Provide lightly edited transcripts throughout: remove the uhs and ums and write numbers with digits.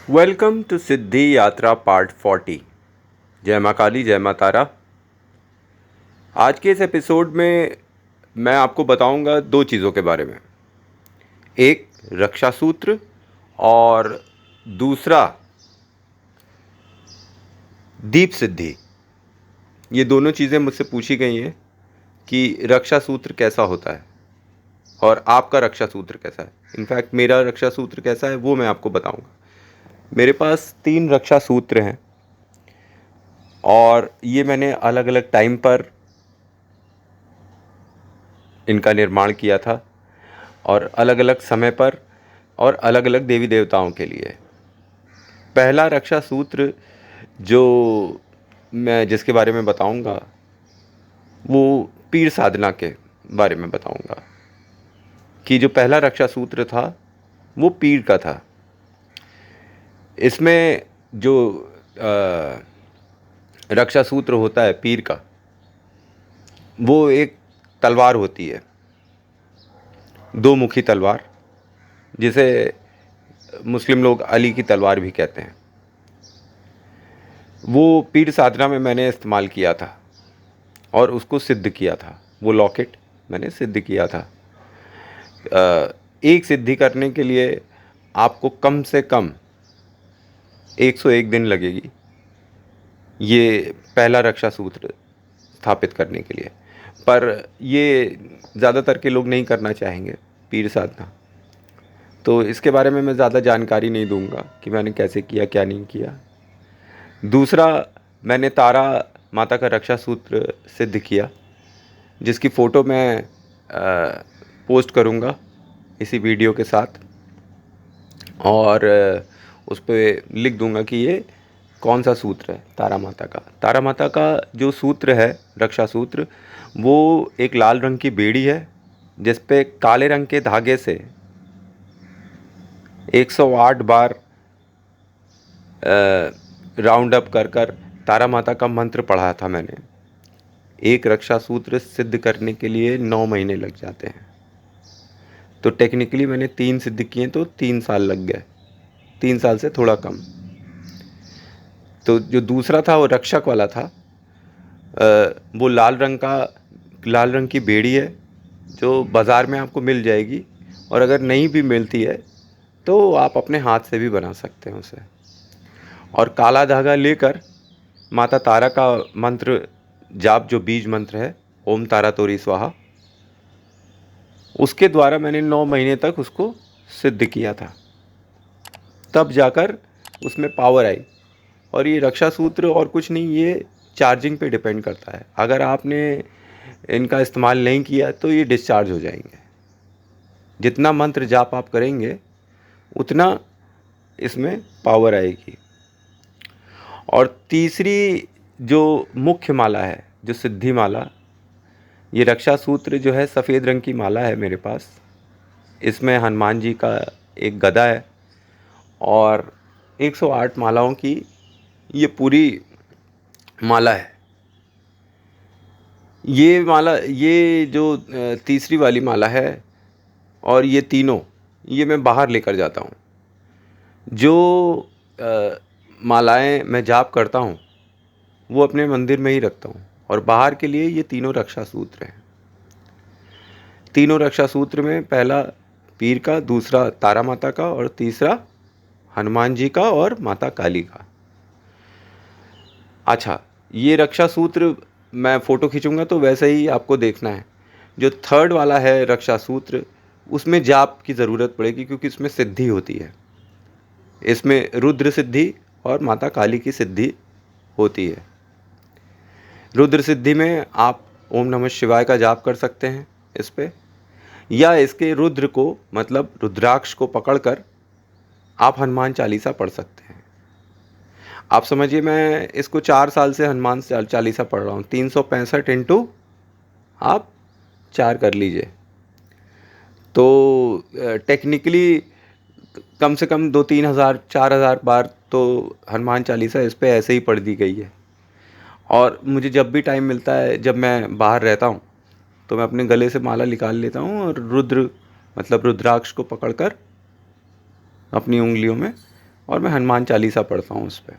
Welcome to सिद्धि यात्रा part 40। जय माँ काली, जय माँ तारा। आज के इस एपिसोड में मैं आपको बताऊंगा दो चीज़ों के बारे में। एक रक्षा सूत्र और दूसरा दीप सिद्धि। ये दोनों चीज़ें मुझसे पूछी गई हैं कि रक्षा सूत्र कैसा होता है और आपका रक्षा सूत्र कैसा है। इनफैक्ट मेरा रक्षा सूत्र कैसा है वो मैं आपको बताऊंगा। मेरे पास 3 रक्षा सूत्र हैं और ये मैंने अलग अलग टाइम पर इनका निर्माण किया था और अलग अलग समय पर और अलग अलग देवी देवताओं के लिए। पहला रक्षा सूत्र जो मैं जिसके बारे में बताऊंगा वो पीर साधना के बारे में बताऊंगा कि जो पहला रक्षा सूत्र था वो पीर का था। इसमें जो रक्षा सूत्र होता है पीर का, वो एक तलवार होती है, दो मुखी तलवार, जिसे मुस्लिम लोग अली की तलवार भी कहते हैं। वो पीर साधना में मैंने इस्तेमाल किया था और उसको सिद्ध किया था। वो लॉकेट मैंने सिद्ध किया था। एक सिद्धि करने के लिए आपको कम से कम 101 दिन लगेगी ये पहला रक्षा सूत्र स्थापित करने के लिए। पर ये ज़्यादातर के लोग नहीं करना चाहेंगे पीर साधना, तो इसके बारे में मैं ज़्यादा जानकारी नहीं दूंगा कि मैंने कैसे किया क्या नहीं किया। दूसरा, मैंने तारा माता का रक्षा सूत्र सिद्ध किया, जिसकी फ़ोटो मैं पोस्ट करूंगा इसी वीडियो के साथ और उस पर लिख दूंगा कि ये कौन सा सूत्र है तारा माता का। तारा माता का जो सूत्र है रक्षा सूत्र, वो एक लाल रंग की बेड़ी है जिस पे काले रंग के धागे से 108 बार राउंड अप कर कर तारा माता का मंत्र पढ़ा था मैंने। एक रक्षा सूत्र सिद्ध करने के लिए 9 महीने लग जाते हैं, तो टेक्निकली मैंने 3 सिद्ध किए तो 3 साल लग गए, 3 साल से थोड़ा कम। तो जो दूसरा था वो रक्षक वाला था। वो लाल रंग की बेड़ी है जो बाज़ार में आपको मिल जाएगी, और अगर नहीं भी मिलती है तो आप अपने हाथ से भी बना सकते हैं उसे। और काला धागा लेकर माता तारा का मंत्र जाप, जो बीज मंत्र है ओम तारा तोरी स्वाहा, उसके द्वारा मैंने 9 महीने तक उसको सिद्ध किया था। तब जाकर उसमें पावर आई। और ये रक्षा सूत्र और कुछ नहीं, ये चार्जिंग पे डिपेंड करता है। अगर आपने इनका इस्तेमाल नहीं किया तो ये डिस्चार्ज हो जाएंगे। जितना मंत्र जाप आप करेंगे उतना इसमें पावर आएगी। और तीसरी जो मुख्य माला है, जो सिद्धि माला, ये रक्षा सूत्र जो है सफ़ेद रंग की माला है मेरे पास। इसमें हनुमान जी का एक गदा है और 108 मालाओं की ये पूरी माला है। ये जो तीसरी वाली माला है और ये तीनों, ये मैं बाहर लेकर जाता हूँ। जो मालाएं मैं जाप करता हूँ वो अपने मंदिर में ही रखता हूँ, और बाहर के लिए ये तीनों रक्षा सूत्र हैं। तीनों रक्षा सूत्र में पहला पीर का, दूसरा तारा माता का और तीसरा हनुमान जी का और माता काली का। अच्छा, ये रक्षा सूत्र मैं फ़ोटो खींचूंगा तो वैसे ही आपको देखना है। जो थर्ड वाला है रक्षा सूत्र, उसमें जाप की ज़रूरत पड़ेगी क्योंकि इसमें सिद्धि होती है। इसमें रुद्र सिद्धि और माता काली की सिद्धि होती है। रुद्र सिद्धि में आप ओम नमः शिवाय का जाप कर सकते हैं इस पे, या इसके रुद्र को मतलब रुद्राक्ष को पकड़कर आप हनुमान चालीसा पढ़ सकते हैं। आप समझिए मैं इसको 4 साल से हनुमान चालीसा पढ़ रहा हूँ। 365 इंटू आप 4 कर लीजिए, तो टेक्निकली कम से कम 2-3 हज़ार 4 हज़ार बार तो हनुमान चालीसा इस पे ऐसे ही पढ़ दी गई है। और मुझे जब भी टाइम मिलता है, जब मैं बाहर रहता हूँ, तो मैं अपने गले से माला निकाल लेता हूँ और रुद्र मतलब रुद्राक्ष को पकड़कर अपनी उंगलियों में और मैं हनुमान चालीसा पढ़ता हूँ उस पे।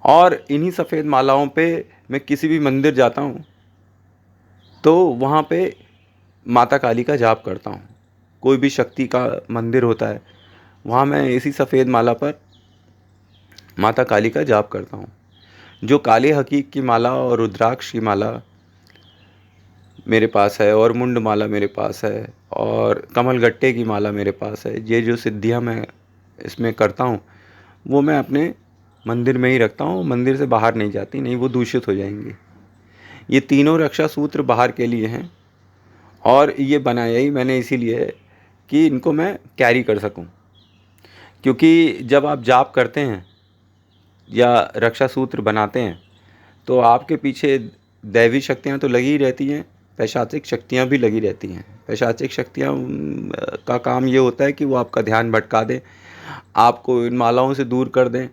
और इन्हीं सफ़ेद मालाओं पे मैं किसी भी मंदिर जाता हूँ तो वहाँ पे माता काली का जाप करता हूँ। कोई भी शक्ति का मंदिर होता है वहाँ मैं इसी सफ़ेद माला पर माता काली का जाप करता हूँ। जो काले हकीक की माला और रुद्राक्ष की माला मेरे पास है, और मुंड माला मेरे पास है, और कमल गट्टे की माला मेरे पास है। ये जो सिद्धियाँ मैं इसमें करता हूँ वो मैं अपने मंदिर में ही रखता हूँ, मंदिर से बाहर नहीं जाती, नहीं वो दूषित हो जाएंगी। ये तीनों रक्षा सूत्र बाहर के लिए हैं, और ये बनाया ही मैंने इसीलिए है कि इनको मैं कैरी कर सकूं। क्योंकि जब आप जाप करते हैं या रक्षा सूत्र बनाते हैं तो आपके पीछे दैवी शक्तियाँ तो लगी ही रहती हैं, पैशाचिक शक्तियाँ भी लगी रहती हैं। पैशाचिक शक्तियाँ का काम ये होता है कि वो आपका ध्यान भटका दें, आपको इन मालाओं से दूर कर दें,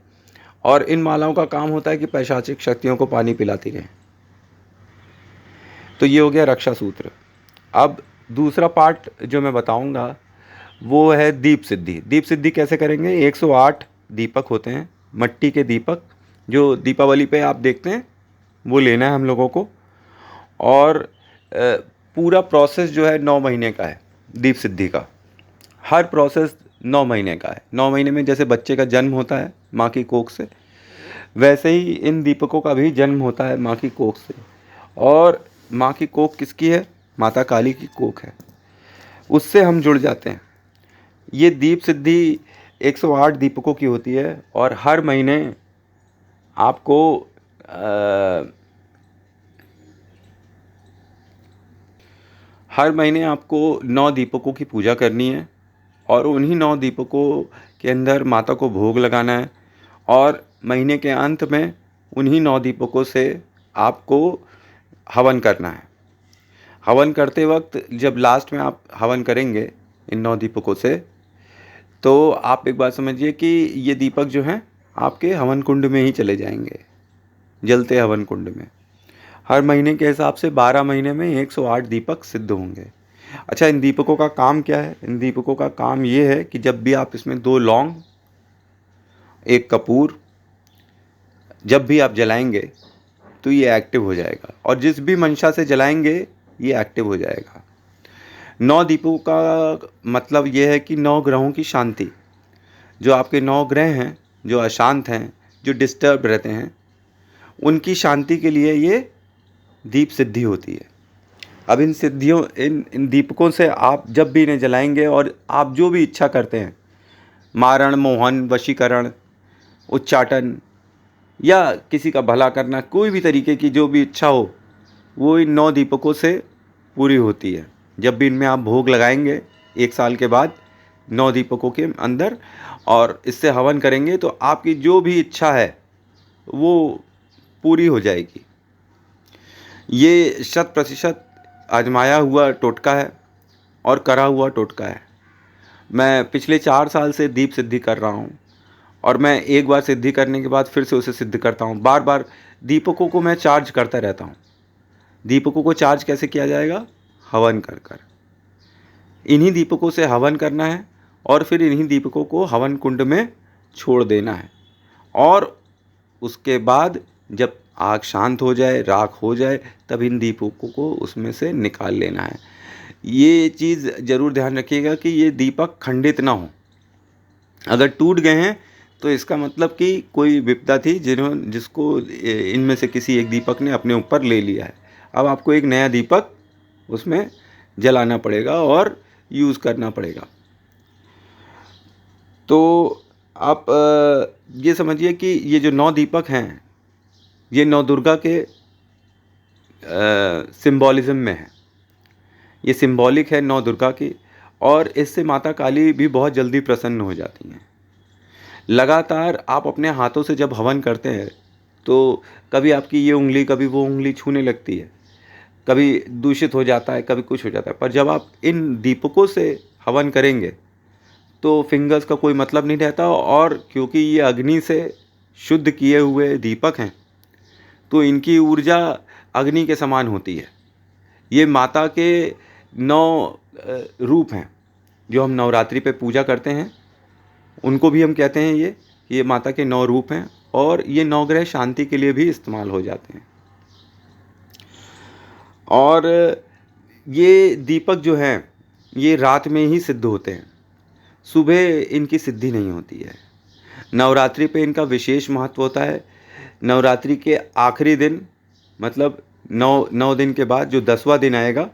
और इन मालाओं का काम होता है कि पैशाचिक शक्तियों को पानी पिलाती रहें। तो ये हो गया रक्षा सूत्र। अब दूसरा पार्ट जो मैं बताऊंगा वो है दीप सिद्धि। दीप सिद्धि कैसे करेंगे? 108 दीपक होते हैं, मट्टी के दीपक, जो दीपावली पे आप देखते हैं, वो लेना है हम लोगों को। और पूरा प्रोसेस जो है 9 महीने का है दीप सिद्धि का। हर प्रोसेस 9 महीने का है। 9 महीने में जैसे बच्चे का जन्म होता है माँ की कोख से, वैसे ही इन दीपकों का भी जन्म होता है माँ की कोख से। और माँ की कोख किसकी है? माता काली की कोख है, उससे हम जुड़ जाते हैं। ये दीप सिद्धि 108 दीपकों की होती है, और हर महीने आपको हर महीने आपको 9 दीपकों की पूजा करनी है, और उन्हीं 9 दीपकों के अंदर माता को भोग लगाना है। और महीने के अंत में उन्हीं 9 दीपकों से आपको हवन करना है। हवन करते वक्त जब लास्ट में आप हवन करेंगे इन 9 दीपकों से, तो आप एक बात समझिए कि ये दीपक जो हैं आपके हवन कुंड में ही चले जाएंगे, जलते हवन कुंड में। हर महीने के हिसाब से 12 महीने में 108 दीपक सिद्ध होंगे। अच्छा, इन दीपकों का काम क्या है? इन दीपकों का काम ये है कि जब भी आप इसमें 2 लौंग, 1 कपूर जब भी आप जलाएंगे तो ये एक्टिव हो जाएगा, और जिस भी मंशा से जलाएंगे ये एक्टिव हो जाएगा। 9 दीपों का मतलब ये है कि 9 ग्रहों की शांति, जो आपके 9 ग्रह हैं जो अशांत हैं, जो डिस्टर्ब रहते हैं, उनकी शांति के लिए ये दीप सिद्धि होती है। अब इन सिद्धियों इन दीपकों से आप जब भी इन्हें जलाएंगे और आप जो भी इच्छा करते हैं, मारण, मोहन, वशीकरण, उच्चाटन या किसी का भला करना, कोई भी तरीके की जो भी इच्छा हो, वो इन 9 दीपकों से पूरी होती है। जब भी इनमें आप भोग लगाएंगे 1 साल के बाद 9 दीपकों के अंदर, और इससे हवन करेंगे, तो आपकी जो भी इच्छा है वो पूरी हो जाएगी। ये 100% आजमाया हुआ टोटका है और करा हुआ टोटका है। मैं पिछले 4 साल से दीप सिद्धि कर रहा हूँ, और मैं एक बार सिद्धि करने के बाद फिर से उसे सिद्ध करता हूँ। बार बार दीपकों को मैं चार्ज करता रहता हूँ। दीपकों को चार्ज कैसे किया जाएगा? हवन कर कर। इन्हीं दीपकों से हवन करना है, और फिर इन्हीं दीपकों को हवन कुंड में छोड़ देना है। और उसके बाद जब आग शांत हो जाए, राख हो जाए, तब इन दीपकों को उसमें से निकाल लेना है। ये चीज़ ज़रूर ध्यान रखिएगा कि ये दीपक खंडित ना हो। अगर टूट गए हैं तो इसका मतलब कि कोई विपदा थी जिसको इनमें से किसी एक दीपक ने अपने ऊपर ले लिया है। अब आपको एक नया दीपक उसमें जलाना पड़ेगा और यूज़ करना पड़ेगा। तो आप ये समझिए कि ये जो 9 दीपक हैं, ये 9 दुर्गा के सिंबॉलिज्म में है। ये सिंबॉलिक है 9 दुर्गा की, और इससे माता काली भी बहुत जल्दी प्रसन्न हो जाती हैं। लगातार आप अपने हाथों से जब हवन करते हैं तो कभी आपकी ये उंगली, कभी वो उंगली छूने लगती है, कभी दूषित हो जाता है, कभी कुछ हो जाता है। पर जब आप इन दीपकों से हवन करेंगे तो फिंगर्स का कोई मतलब नहीं रहता, और क्योंकि ये अग्नि से शुद्ध किए हुए दीपक हैं तो इनकी ऊर्जा अग्नि के समान होती है। ये माता के 9 रूप हैं जो हम नवरात्रि पे पूजा करते हैं। उनको भी हम कहते हैं ये माता के 9 रूप हैं, और ये 9 ग्रह शांति के लिए भी इस्तेमाल हो जाते हैं। और ये दीपक जो हैं ये रात में ही सिद्ध होते हैं, सुबह इनकी सिद्धि नहीं होती है। नवरात्रि पे इनका विशेष महत्व होता है। नवरात्रि के आखिरी दिन, मतलब 9 दिन के बाद जो 10वां दिन आएगा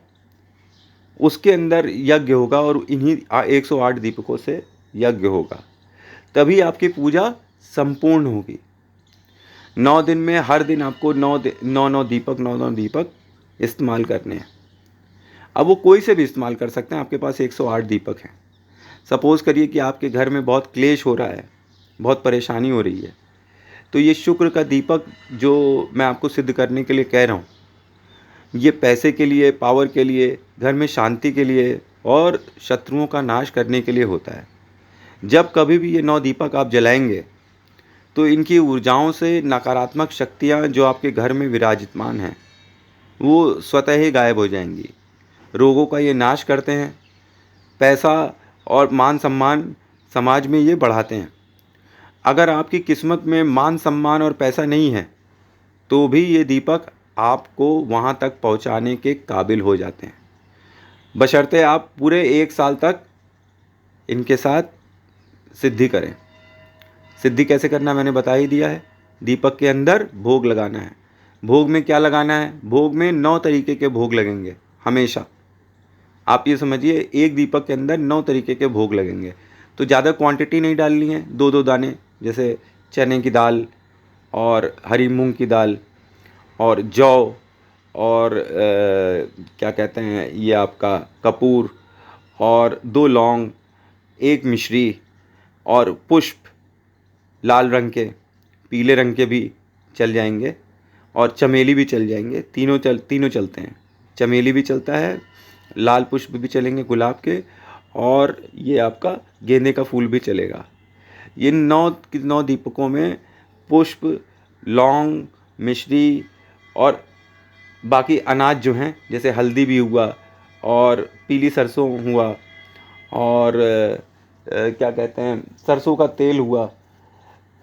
उसके अंदर यज्ञ होगा, और इन्हीं 108 दीपकों से यज्ञ होगा, तभी आपकी पूजा संपूर्ण होगी। 9 दिन में हर दिन आपको 9 दीपक इस्तेमाल करने हैं। अब वो कोई से भी इस्तेमाल कर सकते हैं, आपके पास 108 दीपक हैं। सपोज़ करिए कि आपके घर में बहुत क्लेश हो रहा है, बहुत परेशानी हो रही है, तो ये शुक्र का दीपक जो मैं आपको सिद्ध करने के लिए कह रहा हूँ, ये पैसे के लिए, पावर के लिए, घर में शांति के लिए और शत्रुओं का नाश करने के लिए होता है। जब कभी भी ये 9 दीपक आप जलाएंगे तो इनकी ऊर्जाओं से नकारात्मक शक्तियाँ जो आपके घर में विराजमान हैं वो स्वतः ही गायब हो जाएंगी। रोगों का ये नाश करते हैं, पैसा और मान सम्मान समाज में ये बढ़ाते हैं। अगर आपकी किस्मत में मान सम्मान और पैसा नहीं है तो भी ये दीपक आपको वहाँ तक पहुँचाने के काबिल हो जाते हैं, बशर्ते आप पूरे 1 साल तक इनके साथ सिद्धि करें। सिद्धि कैसे करना मैंने बता ही दिया है। दीपक के अंदर भोग लगाना है। भोग में क्या लगाना है? भोग में 9 तरीके के भोग लगेंगे हमेशा। आप ये समझिए, एक दीपक के अंदर 9 तरीके के भोग लगेंगे। तो ज़्यादा क्वांटिटी नहीं डालनी है, 2-2 दाने, जैसे चने की दाल और हरी मूंग की दाल और जौ और क्या कहते हैं ये आपका कपूर और 2 लौंग, 1 मिश्री और पुष्प, लाल रंग के, पीले रंग के भी चल जाएंगे और चमेली भी चल जाएंगे। तीनों चलते हैं। चमेली भी चलता है, लाल पुष्प भी चलेंगे गुलाब के, और ये आपका गेंदे का फूल भी चलेगा। ये 9 दीपकों में पुष्प, लौंग, मिश्री और बाकी अनाज जो हैं, जैसे हल्दी भी हुआ और पीली सरसों हुआ और क्या कहते हैं सरसों का तेल हुआ,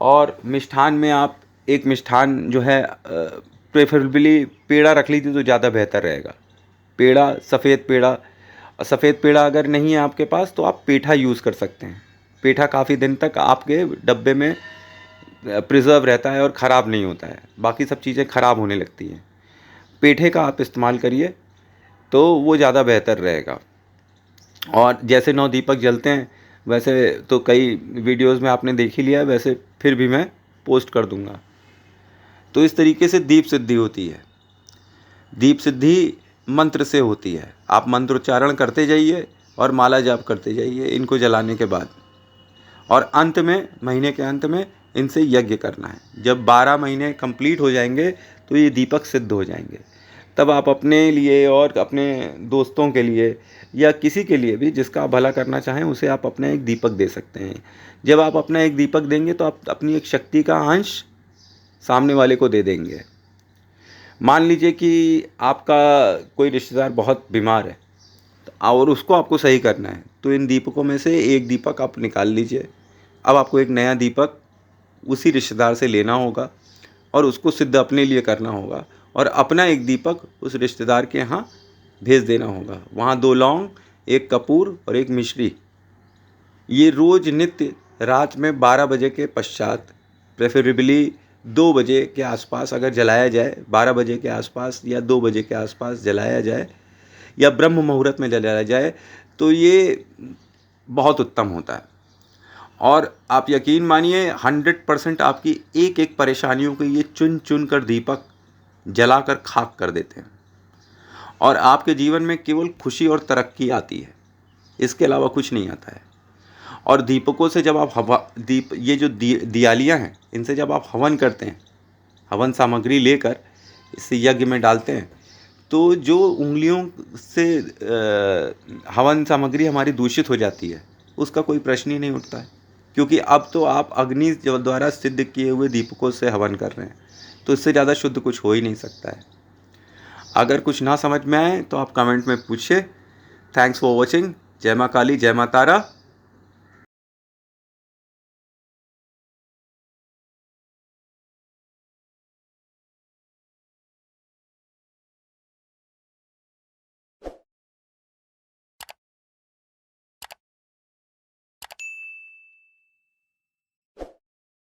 और मिष्ठान में आप एक मिष्ठान जो है प्रेफरेबली पेड़ा रख लीजिए तो ज़्यादा बेहतर रहेगा। पेड़ा, सफ़ेद पेड़ा। सफ़ेद पेड़ा अगर नहीं है आपके पास तो आप पेठा यूज़ कर सकते हैं। पेठा काफ़ी दिन तक आपके डब्बे में प्रिजर्व रहता है और ख़राब नहीं होता है। बाकी सब चीज़ें ख़राब होने लगती हैं। पेठे का आप इस्तेमाल करिए तो वो ज़्यादा बेहतर रहेगा। और जैसे 9 दीपक जलते हैं वैसे तो कई वीडियोस में आपने देख ही लिया है, वैसे फिर भी मैं पोस्ट कर दूंगा। तो इस तरीके से दीप सिद्धि होती है। दीप सिद्धि मंत्र से होती है। आप मंत्रोच्चारण करते जाइए और माला जाप करते जाइए इनको जलाने के बाद, और अंत में, महीने के अंत में इनसे यज्ञ करना है। जब 12 महीने कंप्लीट हो जाएंगे तो ये दीपक सिद्ध हो जाएंगे। तब आप अपने लिए और अपने दोस्तों के लिए या किसी के लिए भी जिसका आप भला करना चाहें उसे आप अपना एक दीपक दे सकते हैं। जब आप अपना एक दीपक देंगे तो आप अपनी एक शक्ति का अंश सामने वाले को दे देंगे। मान लीजिए कि आपका कोई रिश्तेदार बहुत बीमार है और उसको आपको सही करना है, तो इन दीपकों में से एक दीपक आप निकाल लीजिए। अब आपको एक नया दीपक उसी रिश्तेदार से लेना होगा और उसको सिद्ध अपने लिए करना होगा, और अपना एक दीपक उस रिश्तेदार के यहाँ भेज देना होगा। वहाँ 2 लौंग, 1 कपूर और 1 मिश्री, ये रोज़ नित्य रात में 12 बजे के पश्चात, प्रेफरेबली 2 बजे के आसपास अगर जलाया जाए, 12 बजे के आसपास या 2 बजे के आसपास जलाया जाए या ब्रह्म मुहूर्त में जलाया जाए तो ये बहुत उत्तम होता है। और आप यकीन मानिए 100% आपकी एक एक परेशानियों को ये चुन चुन कर दीपक जलाकर खाक कर देते हैं, और आपके जीवन में केवल खुशी और तरक्की आती है, इसके अलावा कुछ नहीं आता है। और दीपकों से जब आप ये जो दियालियाँ हैं, इनसे जब आप हवन करते हैं, हवन सामग्री लेकर इसे यज्ञ में डालते हैं, तो जो उंगलियों से हवन सामग्री हमारी दूषित हो जाती है उसका कोई प्रश्न ही नहीं उठता है, क्योंकि अब तो आप अग्नि द्वारा सिद्ध किए हुए दीपकों से हवन कर रहे हैं, तो इससे ज़्यादा शुद्ध कुछ हो ही नहीं सकता है। अगर कुछ ना समझ में आए तो आप कमेंट में पूछिए। Thanks for watching. जय माँ काली, जय माँ तारा।